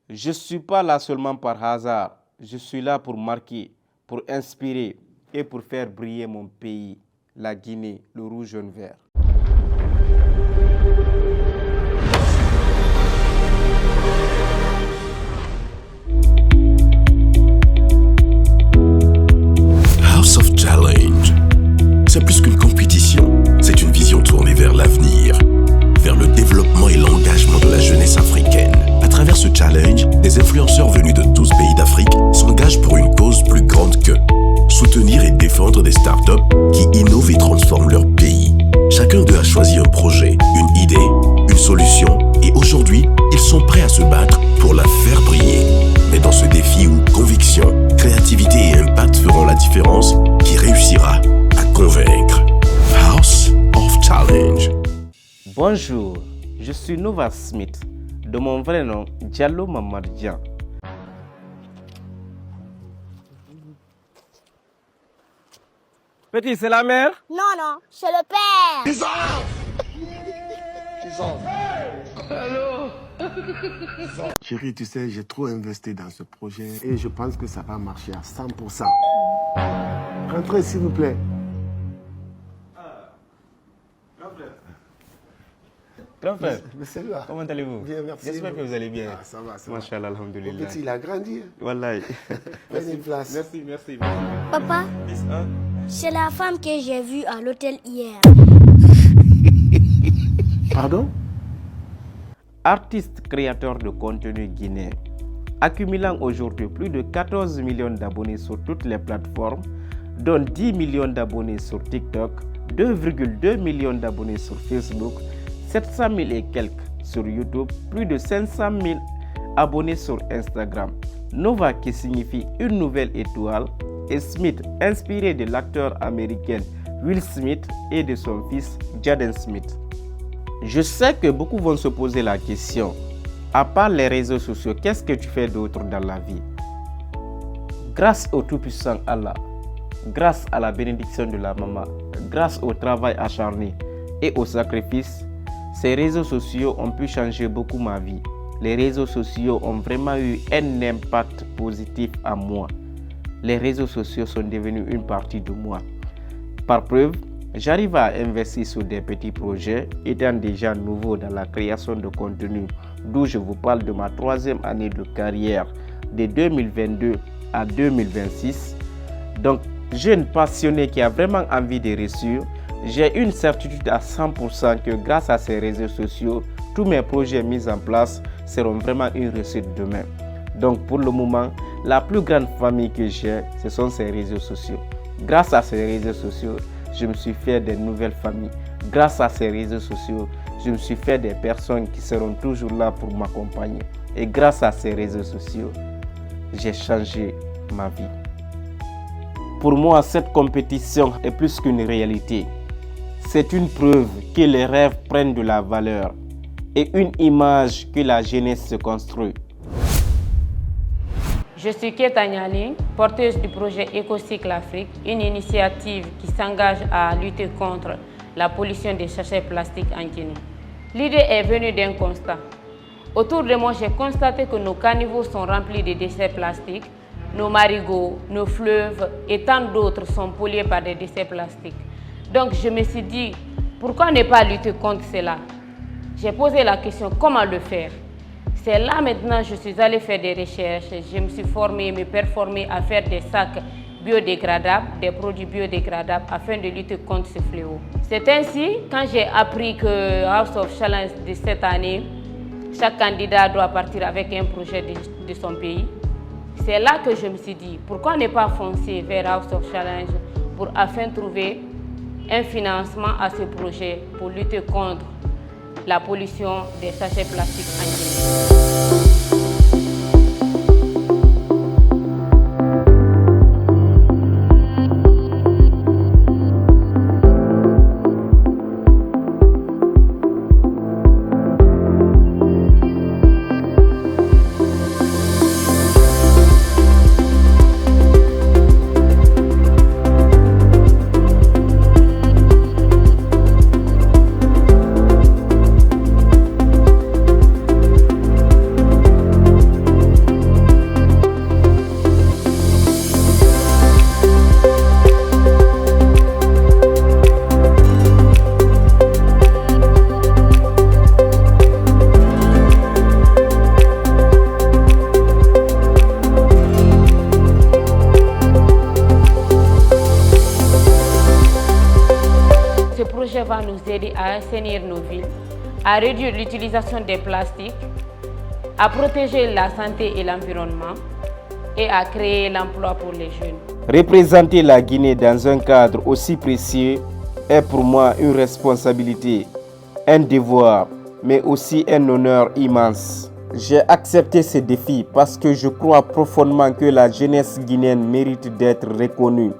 Je ne suis pas là seulement par hasard. Je suis là pour marquer, pour inspirer et pour faire briller mon pays, la Guinée, le rouge, jaune, vert. House of Challenge. C'est plus qu'une compétition, c'est une vision tournée vers l'avenir, vers le développement et l'engagement de la jeunesse africaine. À travers ce challenge, des influenceurs venus de 12 pays d'Afrique s'engagent pour une cause plus grande que soutenir et défendre des startups qui innovent et transforment leur pays. Chacun d'eux a choisi un projet, une idée, une solution et aujourd'hui, ils sont prêts à se battre pour la faire briller. Mais dans ce défi où conviction, créativité et impact feront la différence, qui réussira à convaincre. House of Challenge. Bonjour, je suis Nova Smith, de mon vrai nom Diallo Mamadjan. Petit, c'est la mère? Non, c'est le père. Chérie, tu sais, j'ai trop investi dans ce projet et je pense que ça va marcher à 100%. Rentrez, s'il vous plaît. Grand frère, Mais c'est là. comment allez-vous? Bien, merci. J'espère que vous allez bien. Ah, ça va, ça va. Machallah, alhamdulillah. Mon petit, il a grandi. Wallahi. Prenez une place. Merci. Papa, c'est la femme que j'ai vue à l'hôtel hier. Pardon? Artiste créateur de contenu guinéen, accumulant aujourd'hui plus de 14 millions d'abonnés sur toutes les plateformes, dont 10 millions d'abonnés sur TikTok, 2,2 millions d'abonnés sur Facebook, 700 000 et quelques sur YouTube, plus de 500 000 abonnés sur Instagram. Nova qui signifie une nouvelle étoile et Smith inspiré de l'acteur américain Will Smith et de son fils Jaden Smith. Je sais que beaucoup vont se poser la question, à part les réseaux sociaux, qu'est-ce que tu fais d'autre dans la vie? Grâce au Tout-Puissant Allah, grâce à la bénédiction de la maman, grâce au travail acharné et au sacrifice, ces réseaux sociaux ont pu changer beaucoup ma vie. Les réseaux sociaux ont vraiment eu un impact positif à moi. Les réseaux sociaux sont devenus une partie de moi. Par preuve, j'arrive à investir sur des petits projets, étant déjà nouveau dans la création de contenu, d'où je vous parle de ma 3e année de carrière, de 2022 à 2026. Donc, jeune passionné qui a vraiment envie de réussir, j'ai une certitude à 100% que grâce à ces réseaux sociaux, tous mes projets mis en place seront vraiment une réussite demain. Donc pour le moment, la plus grande famille que j'ai, ce sont ces réseaux sociaux. Grâce à ces réseaux sociaux, je me suis fait des nouvelles familles. Grâce à ces réseaux sociaux, je me suis fait des personnes qui seront toujours là pour m'accompagner. Et grâce à ces réseaux sociaux, j'ai changé ma vie. Pour moi, cette compétition est plus qu'une réalité. C'est une preuve que les rêves prennent de la valeur et une image que la jeunesse se construit. Je suis Keta Nyali, porteuse du projet Écocycle Afrique, une initiative qui s'engage à lutter contre la pollution des sachets plastiques en Guinée. L'idée est venue d'un constat. Autour de moi, j'ai constaté que nos caniveaux sont remplis de déchets plastiques, nos marigots, nos fleuves et tant d'autres sont pollués par des déchets plastiques. Donc je me suis dit, pourquoi ne pas lutter contre cela? J'ai posé la question, comment le faire? C'est là maintenant je suis allée faire des recherches, je me suis formée, me performer à faire des sacs biodégradables, des produits biodégradables afin de lutter contre ce fléau. C'est ainsi, quand j'ai appris que House of Challenge de cette année, chaque candidat doit partir avec un projet de son pays, c'est là que je me suis dit, pourquoi ne pas foncer vers House of Challenge pour afin de trouver un financement à ce projet pour lutter contre la pollution des sachets plastiques en Guinée. assainir nos villes, à réduire l'utilisation des plastiques, à protéger la santé et l'environnement et à créer l'emploi pour les jeunes. Représenter la Guinée dans un cadre aussi précieux est pour moi une responsabilité, un devoir, mais aussi un honneur immense. J'ai accepté ce défi parce que je crois profondément que la jeunesse guinéenne mérite d'être reconnue,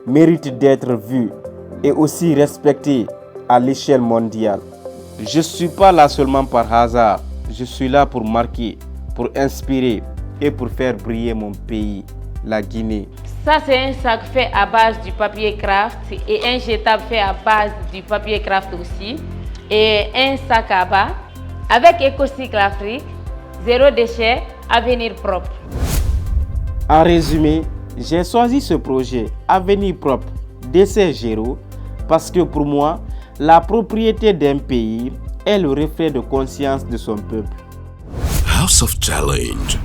mérite d'être vue et aussi respectée à l'échelle mondiale. Je ne suis pas là seulement par hasard, je suis là pour marquer, pour inspirer et pour faire briller mon pays, la Guinée. Ça, c'est un sac fait à base du papier craft et un jetable fait à base du papier craft aussi. Et un sac à bas avec EcoCycle Afrique, zéro déchet, avenir propre. En résumé, j'ai choisi ce projet Avenir propre, déchet zéro, parce que pour moi, la propriété d'un pays est le reflet de conscience de son peuple. House of Challenge.